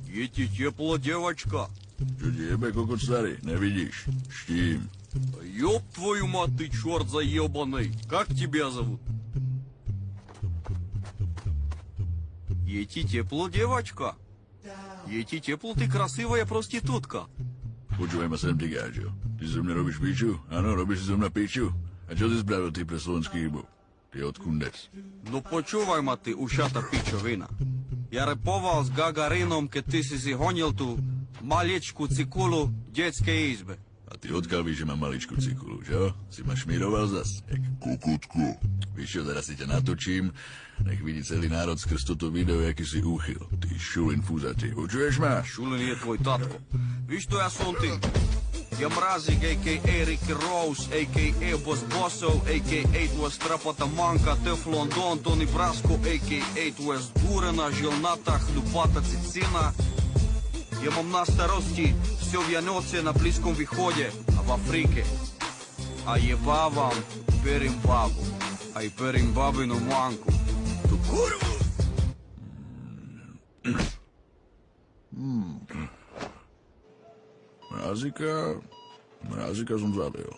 Je ti teplo, девочка? Čo ti jebe, kokot starý? Nevidíš? Štím. Ёб твою мать, ты черт заебанный. Как тебя зовут? Je ti teplo, девочка? Je ti teplo, ty krasivая проститутка. Počúvaj ma sem, ty gáčo. Ty zo mňa robíš piču? Áno, robíš si zo mňa piču? A čo ty spravil ty pre slovenský hybov? Ty od kundec. Ну почувай ма ти, ушата пичовина. Я реповал с Гагарином, ке ти си гонил ту малечку цикулу в детской избе. A ty odkiaľ víš, že mám maličku cikulu, čo? Si ma šmíroval zas? Kokotko. Víš čo, teraz si ťa natočím, nech vidí celý národ skrz toto video, jaký si úchyl. Ty šulin fúzatý, počuješ ma? Šulin je tvoj tatko. Víš to ja som ty? Я Мразик, a.k.a. Ricky Rose, a.k.a. Boss Bossov, a.k.a. твоя страпата манка, Тефлон Дон, Тони Браско, a.k.a. твоя сдурена, жилната, хлюпата цицина. Я mám na starosti все Vianoce na Blízkom východe a v Afrike. A jebávam, perím babu, aj perím babinu manku. Tu kurvu! Mrazika som zabil.